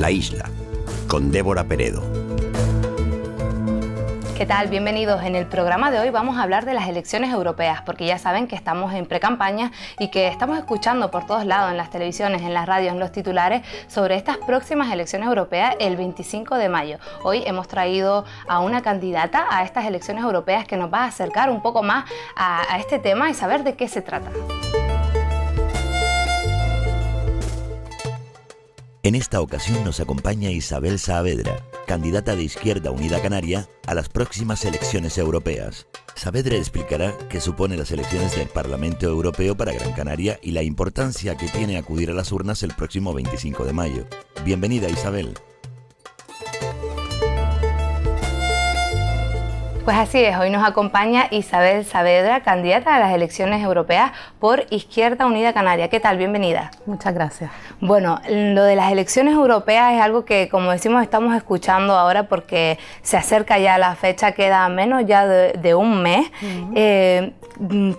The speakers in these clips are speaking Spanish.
La Isla, con Débora Peredo. ¿Qué tal? Bienvenidos. En el programa de hoy vamos a hablar de las elecciones europeas, porque ya saben que estamos en precampaña y que estamos escuchando por todos lados, en las televisiones, en las radios, en los titulares, sobre estas próximas elecciones europeas el 25 de mayo. Hoy hemos traído a una candidata a estas elecciones europeas que nos va a acercar un poco más a este tema y saber de qué se trata. En esta ocasión nos acompaña Isabel Saavedra, candidata de Izquierda Unida Canaria a las próximas elecciones europeas. Saavedra explicará qué supone las elecciones del Parlamento Europeo para Gran Canaria y la importancia que tiene acudir a las urnas el próximo 25 de mayo. Bienvenida, Isabel. Pues así es, hoy nos acompaña Isabel Saavedra, candidata a las elecciones europeas por Izquierda Unida Canaria. ¿Qué tal? Bienvenida. Muchas gracias. Bueno, lo de las elecciones europeas es algo que, como decimos, estamos escuchando ahora porque se acerca ya la fecha, queda menos ya de un mes.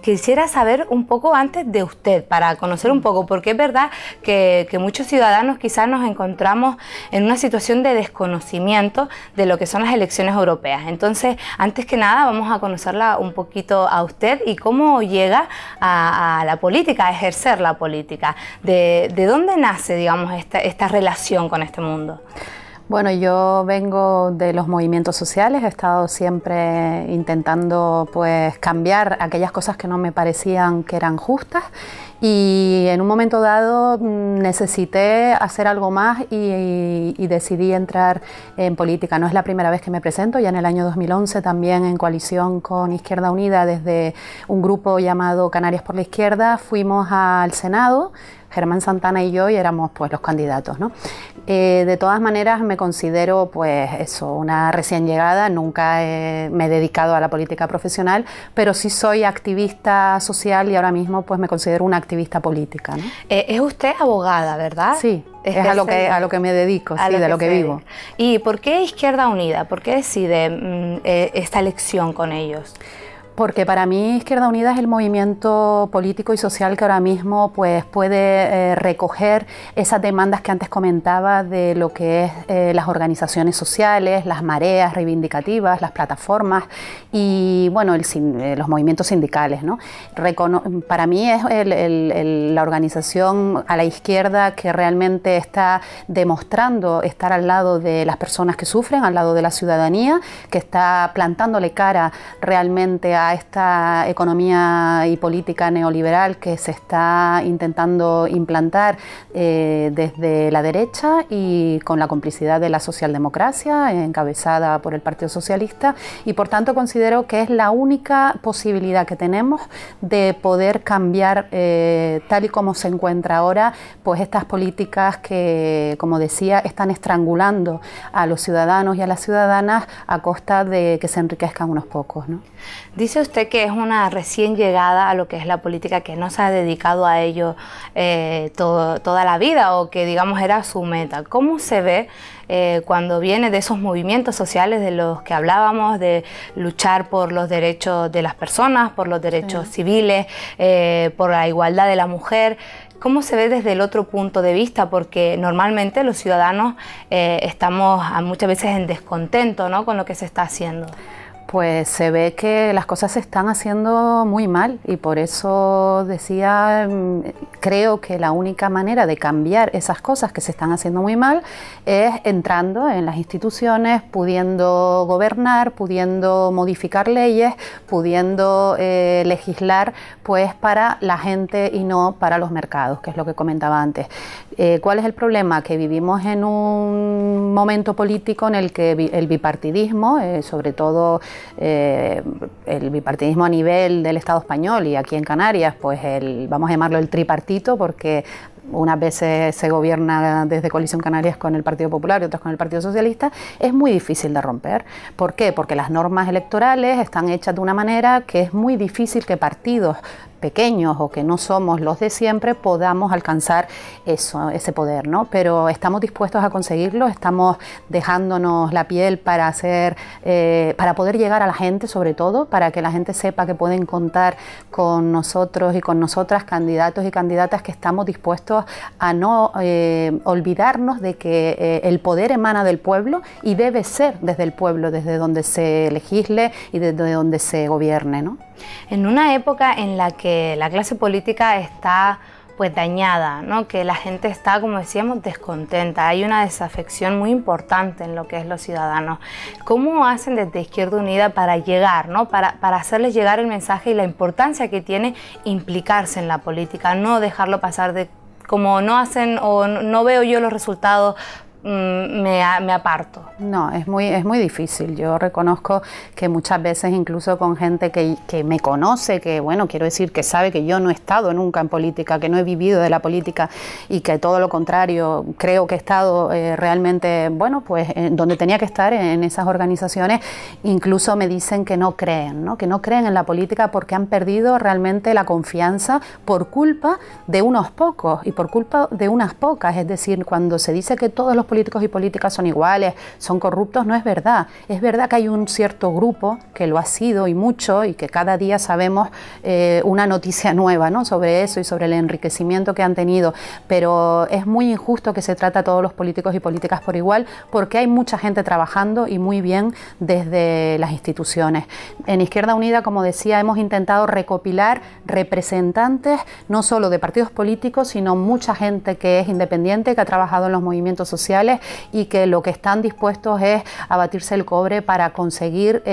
Quisiera saber un poco antes de usted, para conocer un poco, porque es verdad que muchos ciudadanos quizás nos encontramos en una situación de desconocimiento de lo que son las elecciones europeas. Entonces, antes que nada, vamos a conocerla un poquito a usted y cómo llega a la política, a ejercer la política. ¿De dónde nace, digamos, esta relación con este mundo? Bueno, yo vengo de los movimientos sociales, he estado siempre intentando pues cambiar aquellas cosas que no me parecían que eran justas y en un momento dado necesité hacer algo más y decidí entrar en política. No es la primera vez que me presento, ya en el año 2011 también en coalición con Izquierda Unida desde un grupo llamado Canarias por la Izquierda fuimos al Senado, Germán Santana y yo, y éramos pues los candidatos, ¿no? De todas maneras me considero pues eso, una recién llegada, nunca me he dedicado a la política profesional, pero sí soy activista social y ahora mismo pues me considero una activista política, ¿no? Es usted abogada, ¿verdad? Sí, es a lo que me dedico, sí, de lo que vivo. ¿Y por qué Izquierda Unida? ¿Por qué decide esta elección con ellos? Porque para mí Izquierda Unida es el movimiento político y social que ahora mismo pues, puede recoger esas demandas que antes comentaba de lo que es las organizaciones sociales, las mareas reivindicativas, las plataformas y bueno, los movimientos sindicales, ¿no? Para mí es la organización a la izquierda que realmente está demostrando estar al lado de las personas que sufren, al lado de la ciudadanía, que está plantándole cara realmente a esta economía y política neoliberal que se está intentando implantar desde la derecha y con la complicidad de la socialdemocracia encabezada por el Partido Socialista y por tanto considero que es la única posibilidad que tenemos de poder cambiar tal y como se encuentra ahora pues estas políticas que como decía están estrangulando a los ciudadanos y a las ciudadanas a costa de que se enriquezcan unos pocos, ¿no? Dice usted que es una recién llegada a lo que es la política, que no se ha dedicado a ello toda la vida o que digamos era su meta. ¿Cómo se ve cuando viene de esos movimientos sociales de los que hablábamos, de luchar por los derechos de las personas, por los derechos civiles, por la igualdad de la mujer? ¿Cómo se ve desde el otro punto de vista? Porque normalmente los ciudadanos estamos muchas veces en descontento, ¿no?, con lo que se está haciendo. Pues se ve que las cosas se están haciendo muy mal y por eso decía, creo que la única manera de cambiar esas cosas que se están haciendo muy mal es entrando en las instituciones, pudiendo gobernar, pudiendo modificar leyes, pudiendo legislar pues para la gente y no para los mercados, que es lo que comentaba antes. ¿Cuál es el problema? Que vivimos en un momento político en el que el bipartidismo, sobre todo el bipartidismo a nivel del Estado español y aquí en Canarias, pues vamos a llamarlo el tripartito porque unas veces se gobierna desde Coalición Canarias con el Partido Popular y otras con el Partido Socialista, es muy difícil de romper. ¿Por qué? Porque las normas electorales están hechas de una manera que es muy difícil que partidos pequeños o que no somos los de siempre podamos alcanzar ese poder, ¿no? Pero estamos dispuestos a conseguirlo, estamos dejándonos la piel para poder llegar a la gente, sobre todo, para que la gente sepa que pueden contar con nosotros y con nosotras, candidatos y candidatas, que estamos dispuestos a no olvidarnos de que el poder emana del pueblo y debe ser desde el pueblo, desde donde se legisle y desde donde se gobierne, ¿no? En una época en la que la clase política está pues dañada, ¿no? Que la gente está, como decíamos, descontenta, hay una desafección muy importante en lo que es los ciudadanos. ¿Cómo hacen desde Izquierda Unida para llegar, ¿no? para hacerles llegar el mensaje y la importancia que tiene implicarse en la política, no dejarlo pasar de como no hacen o no veo yo los resultados, me aparto? No, es muy difícil. Yo reconozco que muchas veces, incluso con gente que me conoce, que bueno, quiero decir que sabe que yo no he estado nunca en política, que no he vivido de la política y que todo lo contrario, creo que he estado realmente, bueno, pues donde tenía que estar, en esas organizaciones, incluso me dicen que no creen, ¿no? Que no creen en la política porque han perdido realmente la confianza por culpa de unos pocos y por culpa de unas pocas. Es decir, cuando se dice que todos los políticos y políticas son iguales, son corruptos, no es verdad. Es verdad que hay un cierto grupo que lo ha sido y mucho, y que cada día sabemos una noticia nueva, ¿no? Sobre eso y sobre el enriquecimiento que han tenido, pero es muy injusto que se trate a todos los políticos y políticas por igual, porque hay mucha gente trabajando y muy bien desde las instituciones. En Izquierda Unida, como decía, hemos intentado recopilar representantes no solo de partidos políticos, sino mucha gente que es independiente, que ha trabajado en los movimientos sociales y que lo que están dispuestos es a batirse el cobre para conseguir,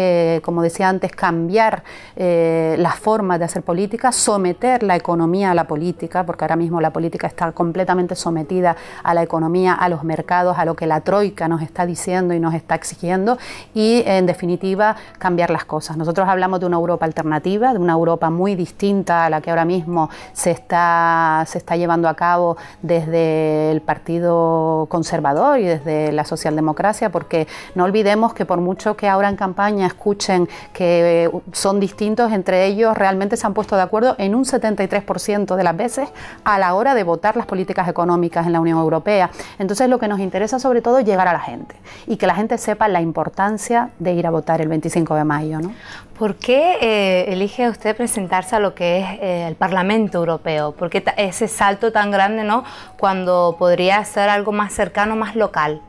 como decía antes, cambiar las formas de hacer política, someter la economía a la política, porque ahora mismo la política está completamente sometida a la economía, a los mercados, a lo que la troika nos está diciendo y nos está exigiendo, y en definitiva cambiar las cosas. Nosotros hablamos de una Europa alternativa, de una Europa muy distinta a la que ahora mismo se está llevando a cabo desde el Partido Conservador y desde la socialdemocracia, porque no olvidemos que por mucho que ahora en campaña escuchen que son distintos entre ellos, realmente se han puesto de acuerdo en un 73% de las veces a la hora de votar las políticas económicas en la Unión Europea. Entonces lo que nos interesa sobre todo es llegar a la gente y que la gente sepa la importancia de ir a votar el 25 de mayo, ¿no? ¿Por qué elige usted presentarse a lo que es el Parlamento Europeo? ¿Por qué ese salto tan grande, ¿no?, cuando podría ser algo más cercano, más local?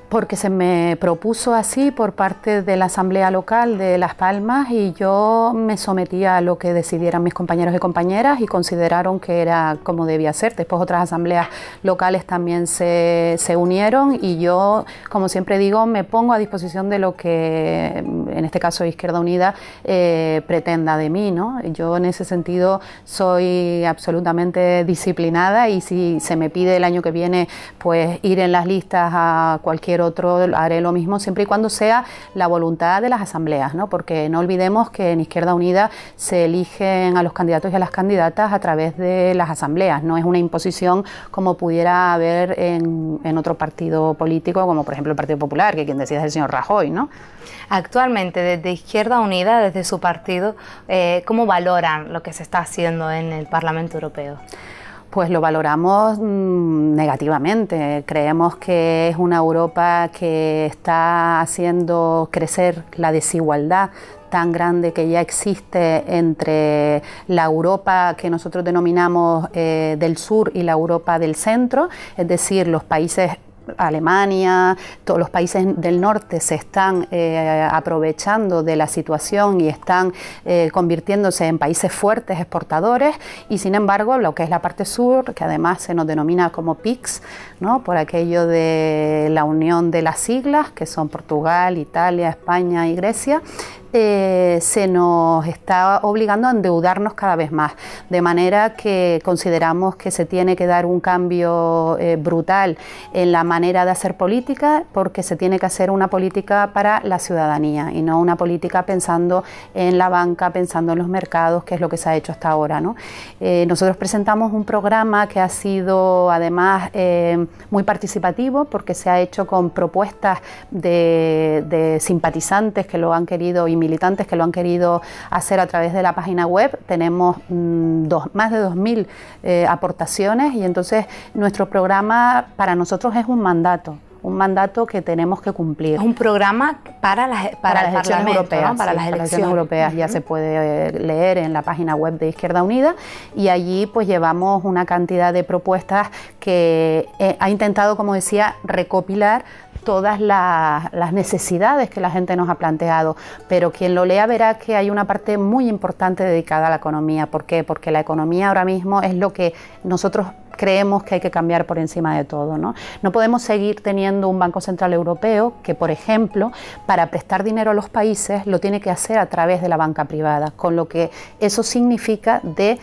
Porque se me propuso así por parte de la Asamblea Local de Las Palmas y yo me sometía a lo que decidieran mis compañeros y compañeras y consideraron que era como debía ser. Después otras asambleas locales también se unieron y yo, como siempre digo, me pongo a disposición de lo que, en este caso Izquierda Unida, pretenda de mí, ¿no? Yo en ese sentido soy absolutamente disciplinada y si se me pide el año que viene pues ir en las listas a cualquier otro, haré lo mismo, siempre y cuando sea la voluntad de las asambleas, ¿no? Porque no olvidemos que en Izquierda Unida se eligen a los candidatos y a las candidatas a través de las asambleas, no es una imposición como pudiera haber en otro partido político, como por ejemplo el Partido Popular, que quien decide es el señor Rajoy, ¿no? Actualmente, desde Izquierda Unida, desde su partido, ¿cómo valoran lo que se está haciendo en el Parlamento Europeo? Pues lo valoramos negativamente. Creemos que es una Europa que está haciendo crecer la desigualdad tan grande que ya existe entre la Europa que nosotros denominamos del sur y la Europa del centro, es decir, los países Alemania, todos los países del norte se están aprovechando de la situación y están convirtiéndose en países fuertes exportadores, y sin embargo lo que es la parte sur, que además se nos denomina como PIGS, ¿no?, por aquello de la unión de las siglas, que son Portugal, Italia, España y Grecia, se nos está obligando a endeudarnos cada vez más, de manera que consideramos que se tiene que dar un cambio brutal en la manera de hacer política, porque se tiene que hacer una política para la ciudadanía y no una política pensando en la banca, pensando en los mercados, que es lo que se ha hecho hasta ahora, ¿no? Nosotros presentamos un programa que ha sido además muy participativo, porque se ha hecho con propuestas de simpatizantes que lo han querido militantes que lo han querido hacer a través de la página web. Tenemos más de 2000 aportaciones y entonces nuestro programa para nosotros es un mandato que tenemos que cumplir. Es un programa para las elecciones europeas, ¿no? Para las elecciones europeas. Ya se puede leer en la página web de Izquierda Unida y allí pues llevamos una cantidad de propuestas que ha intentado, como decía, recopilar todas las necesidades que la gente nos ha planteado, pero quien lo lea verá que hay una parte muy importante dedicada a la economía. ¿Por qué? Porque la economía ahora mismo es lo que nosotros creemos que hay que cambiar por encima de todo, ¿no? No podemos seguir teniendo un Banco Central Europeo que, por ejemplo, para prestar dinero a los países lo tiene que hacer a través de la banca privada, con lo que eso significa de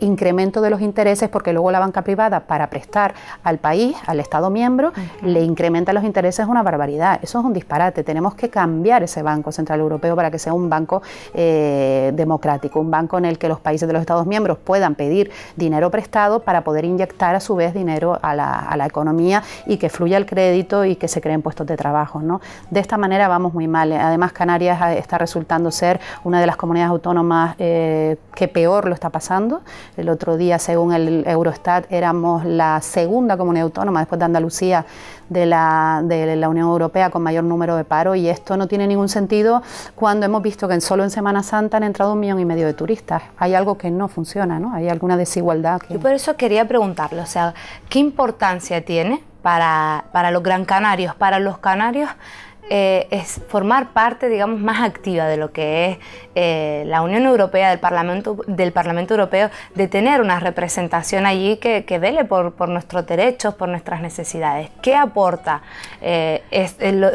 incremento de los intereses, porque luego la banca privada para prestar al país, al Estado miembro, le incrementa los intereses una barbaridad. Eso es un disparate. Tenemos que cambiar ese Banco Central Europeo para que sea un banco democrático, un banco en el que los países de los Estados miembros puedan pedir dinero prestado para poder inyectar a su vez dinero a la economía y que fluya el crédito y que se creen puestos de trabajo, ¿no? De esta manera vamos muy mal. Además, Canarias está resultando ser una de las comunidades autónomas que peor lo está pasando. El otro día, según el Eurostat, éramos la segunda comunidad autónoma, después de Andalucía, de la Unión Europea con mayor número de paro, y esto no tiene ningún sentido cuando hemos visto que solo en Semana Santa han entrado 1,5 millones de turistas. Hay algo que no funciona, ¿no? Hay alguna desigualdad. Yo por eso quería preguntarle, o sea, ¿qué importancia tiene para los Gran Canarios, para los canarios, es formar parte, digamos, más activa de lo que es la Unión Europea, del Parlamento Europeo, de tener una representación allí que vele por nuestros derechos, por nuestras necesidades? ¿Qué aporta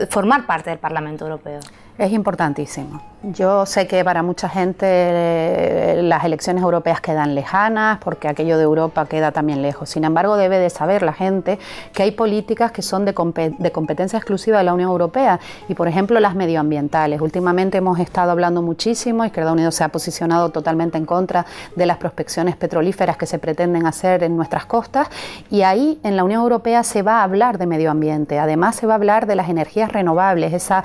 formar parte del Parlamento Europeo? Es importantísimo. Yo sé que para mucha gente las elecciones europeas quedan lejanas porque aquello de Europa queda también lejos. Sin embargo, debe de saber la gente que hay políticas que son de competencia exclusiva de la Unión Europea y, por ejemplo, las medioambientales. Últimamente hemos estado hablando muchísimo, Izquierda Unida se ha posicionado totalmente en contra de las prospecciones petrolíferas que se pretenden hacer en nuestras costas, y ahí en la Unión Europea se va a hablar de medio ambiente. Además, se va a hablar de las energías renovables, esa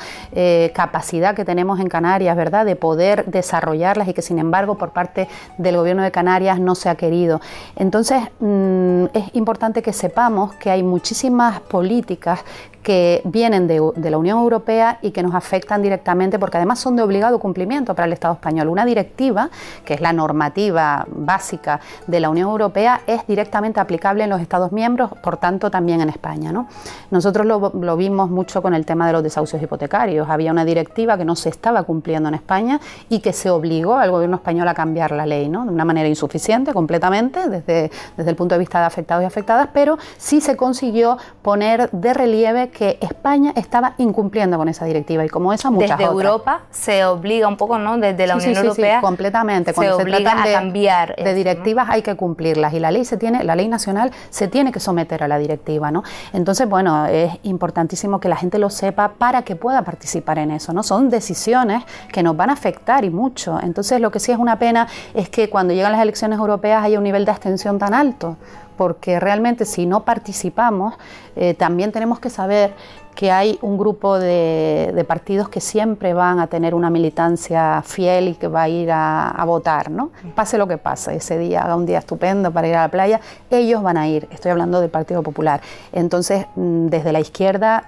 capacidad que tenemos en Canarias, ¿verdad?, de poder desarrollarlas y que sin embargo por parte del gobierno de Canarias no se ha querido. Entonces es importante que sepamos que hay muchísimas políticas que vienen de la Unión Europea y que nos afectan directamente porque además son de obligado cumplimiento para el Estado español. Una directiva, que es la normativa básica de la Unión Europea, es directamente aplicable en los Estados miembros, por tanto también en España, ¿no? Nosotros lo vimos mucho con el tema de los desahucios hipotecarios. Había una directiva que no se estaba cumpliendo en España y que se obligó al gobierno español a cambiar la ley, ¿no? De una manera insuficiente completamente desde el punto de vista de afectados y afectadas, pero sí se consiguió poner de relieve que España estaba incumpliendo con esa directiva y como esa muchas desde otras. Europa se obliga un poco, ¿no? Desde la Unión Europea sí, completamente. Cuando se obliga a cambiar de directivas, ¿no? Hay que cumplirlas y la ley nacional se tiene que someter a la directiva, ¿no? Entonces, bueno, es importantísimo que la gente lo sepa para que pueda participar en eso, ¿no? Son decisiones que nos van a afectar y mucho. Entonces, lo que sí es una pena es que cuando llegan las elecciones europeas haya un nivel de abstención tan alto, porque realmente si no participamos, también tenemos que saber que hay un grupo de partidos que siempre van a tener una militancia fiel y que va a ir a votar, ¿no? Pase lo que pase, ese día haga un día estupendo para ir a la playa, ellos van a ir. Estoy hablando del Partido Popular. Entonces, desde la izquierda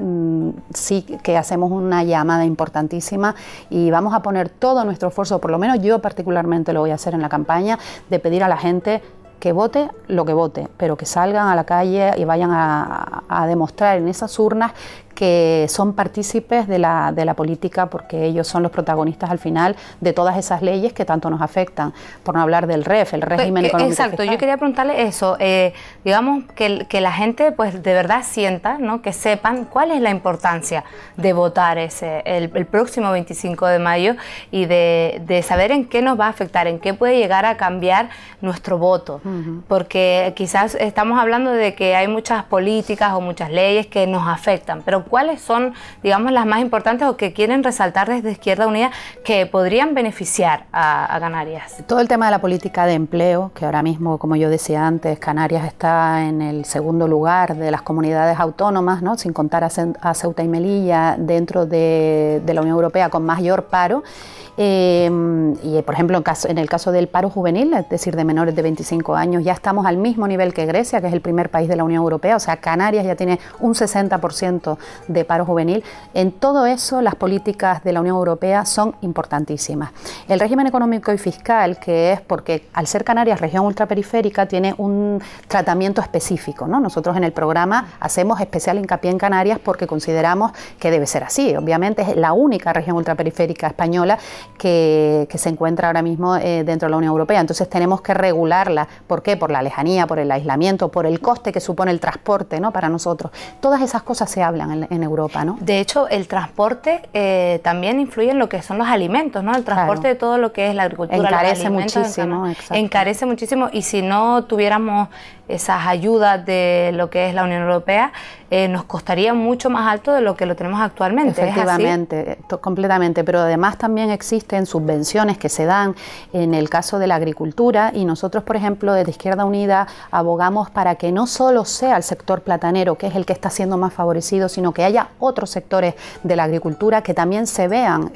sí que hacemos una llamada importantísima y vamos a poner todo nuestro esfuerzo, por lo menos yo particularmente lo voy a hacer en la campaña, de pedir a la gente que vote lo que vote, pero que salgan a la calle y vayan a demostrar en esas urnas que son partícipes de la política, porque ellos son los protagonistas al final de todas esas leyes que tanto nos afectan, por no hablar del REF, el régimen económico fiscal. Exacto, yo quería preguntarle eso, digamos que la gente pues de verdad sienta, ¿no?, que sepan cuál es la importancia de votar el próximo 25 de mayo y de saber en qué nos va a afectar, en qué puede llegar a cambiar nuestro voto, porque quizás estamos hablando de que hay muchas políticas o muchas leyes que nos afectan, pero pero ¿cuáles son, digamos, las más importantes o que quieren resaltar desde Izquierda Unida que podrían beneficiar a Canarias? Todo el tema de la política de empleo, que ahora mismo, como yo decía antes, Canarias está en el segundo lugar de las comunidades autónomas, ¿no?, sin contar a Ceuta y Melilla, dentro de la Unión Europea con mayor paro. Y por ejemplo, en el caso del paro juvenil, es decir, de menores de 25 años, ya estamos al mismo nivel que Grecia, que es el primer país de la Unión Europea, o sea, Canarias ya tiene un 60% de paro juvenil. En todo eso, las políticas de la Unión Europea son importantísimas. El régimen económico y fiscal, que es porque al ser Canarias región ultraperiférica, tiene un tratamiento específico, ¿no? Nosotros en el programa hacemos especial hincapié en Canarias porque consideramos que debe ser así. Obviamente es la única región ultraperiférica española que se encuentra ahora mismo dentro de la Unión Europea. Entonces tenemos que regularla. ¿Por qué? Por la lejanía, por el aislamiento, por el coste que supone el transporte, ¿no?, para nosotros. Todas esas cosas se hablan en Europa, ¿no? De hecho, el transporte también influye en lo que son los alimentos, ¿no? El transporte, claro, de todo lo que es la agricultura. Encarece muchísimo. Encarece muchísimo, y si no tuviéramos esas ayudas de lo que es la Unión Europea, nos costaría mucho más alto de lo que lo tenemos actualmente. Efectivamente, completamente, pero además también existen subvenciones que se dan en el caso de la agricultura, y nosotros, por ejemplo, desde Izquierda Unida abogamos para que no solo sea el sector platanero, que es el que está siendo más favorecido, sino que haya otros sectores de la agricultura que también se vean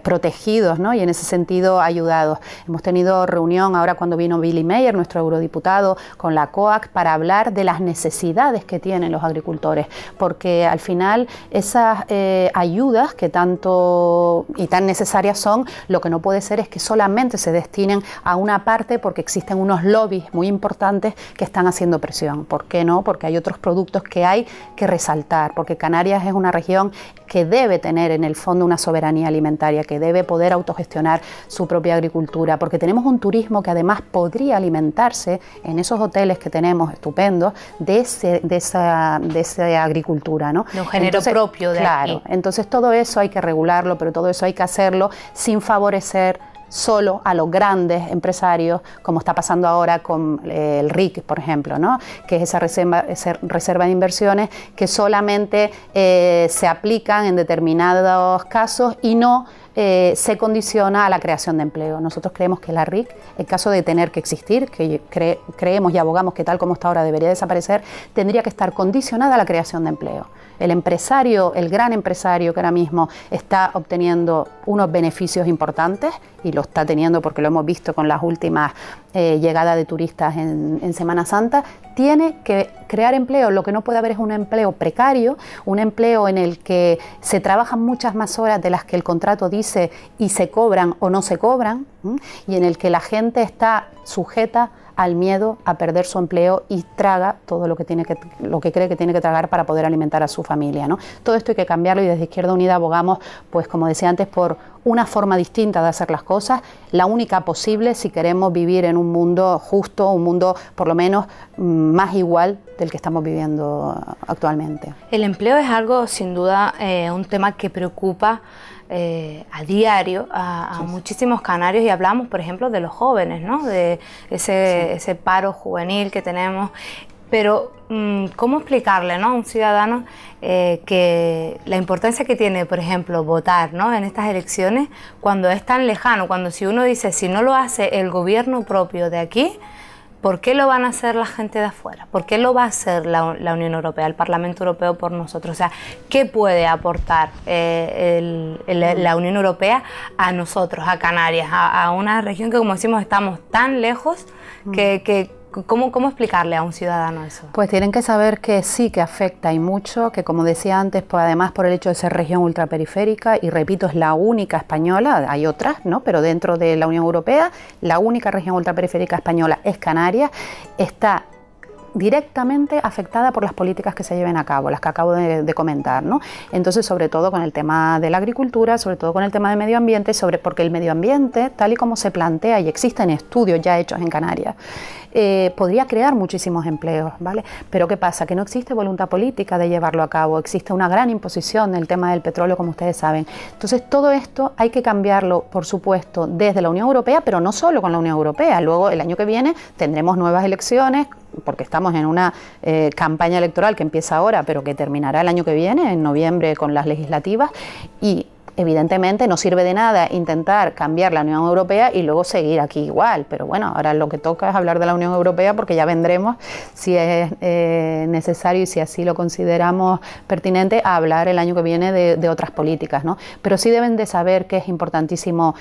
protegidos, ¿no?, y en ese sentido ayudados. Hemos tenido reunión ahora cuando vino Billy Meyer, nuestro eurodiputado, con la COAC para hablar de las necesidades que tienen los agricultores, porque al final esas ayudas que tanto y tan necesarias son, lo que no puede ser es que solamente se destinen a una parte, porque existen unos lobbies muy importantes que están haciendo presión. ¿Por qué no? Porque hay otros productos que hay que resaltar, porque Canarias es una región que debe tener en el fondo una soberanía alimentaria, que debe poder autogestionar su propia agricultura, porque tenemos un turismo que además podría alimentarse en esos hoteles que tenemos estupendos de esa agricultura, ¿no? De un género propio de claro, aquí. Entonces todo eso hay que regularlo, pero todo eso hay que hacerlo sin favorecer solo a los grandes empresarios, como está pasando ahora con el RIC, por ejemplo, ¿no?, que es esa reserva de inversiones que solamente se aplican en determinados casos y no se condiciona a la creación de empleo. Nosotros creemos que la RIC, en caso de tener que existir, que creemos y abogamos que tal como está ahora debería desaparecer, tendría que estar condicionada a la creación de empleo. El empresario, el gran empresario que ahora mismo está obteniendo unos beneficios importantes, y lo está teniendo porque lo hemos visto con las últimas llegadas de turistas en Semana Santa, tiene que crear empleo. Lo que no puede haber es un empleo precario, un empleo en el que se trabajan muchas más horas de las que el contrato dice y se cobran o no se cobran, y en el que la gente está sujeta al miedo a perder su empleo y traga todo lo que cree que tiene que tragar para poder alimentar a su familia, ¿no? Todo esto hay que cambiarlo, y desde Izquierda Unida abogamos, pues como decía antes, por una forma distinta de hacer las cosas, la única posible si queremos vivir en un mundo justo, un mundo por lo menos más igual del que estamos viviendo actualmente. El empleo es algo, sin duda, un tema que preocupa a diario a muchísimos canarios, y hablamos, por ejemplo, de los jóvenes, ¿no?, de ese paro juvenil que tenemos. Pero, ¿cómo explicarle, ¿no?, a un ciudadano que la importancia que tiene, por ejemplo, votar, ¿no?, en estas elecciones, cuando es tan lejano, cuando si uno dice, si no lo hace el gobierno propio de aquí, ¿por qué lo van a hacer la gente de afuera? ¿Por qué lo va a hacer la Unión Europea, el Parlamento Europeo por nosotros? O sea, ¿qué puede aportar la Unión Europea a nosotros, a Canarias, a una región que, como decimos, estamos tan lejos que ¿cómo explicarle a un ciudadano eso? Pues tienen que saber que sí, que afecta y mucho, que como decía antes, pues además por el hecho de ser región ultraperiférica, y repito, es la única española, hay otras, ¿no?, pero dentro de la Unión Europea, la única región ultraperiférica española es Canarias, está directamente afectada por las políticas que se lleven a cabo, las que acabo de comentar, ¿no? Entonces, sobre todo con el tema de la agricultura, sobre todo con el tema del medio ambiente, porque el medio ambiente, tal y como se plantea, y existen estudios ya hechos en Canarias, podría crear muchísimos empleos, ¿vale? Pero ¿qué pasa? Que no existe voluntad política de llevarlo a cabo, existe una gran imposición del tema del petróleo, como ustedes saben. Entonces, todo esto hay que cambiarlo, por supuesto, desde la Unión Europea, pero no solo con la Unión Europea. Luego, el año que viene, tendremos nuevas elecciones porque estamos en una campaña electoral que empieza ahora, pero que terminará el año que viene, en noviembre, con las legislativas, y evidentemente no sirve de nada intentar cambiar la Unión Europea y luego seguir aquí igual, pero bueno, ahora lo que toca es hablar de la Unión Europea, porque ya vendremos, si es necesario y si así lo consideramos pertinente, a hablar el año que viene de otras políticas, ¿no? Pero sí deben de saber que es importantísimo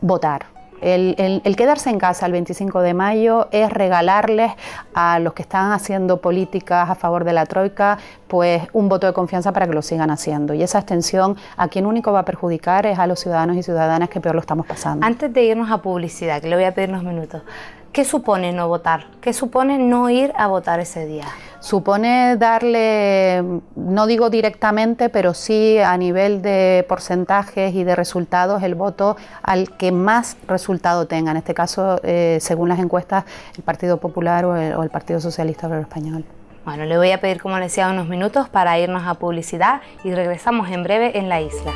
votar. El quedarse en casa el 25 de mayo es regalarles a los que están haciendo políticas a favor de la Troika pues un voto de confianza para que lo sigan haciendo. Y esa abstención a quien único va a perjudicar es a los ciudadanos y ciudadanas que peor lo estamos pasando. Antes de irnos a publicidad, que le voy a pedir unos minutos, ¿qué supone no votar? ¿Qué supone no ir a votar ese día? Supone darle, no digo directamente, pero sí a nivel de porcentajes y de resultados, el voto al que más resultado tenga. En este caso, según las encuestas, el Partido Popular o el Partido Socialista Obrero Español. Bueno, le voy a pedir, como le decía, unos minutos para irnos a publicidad y regresamos en breve en La Isla.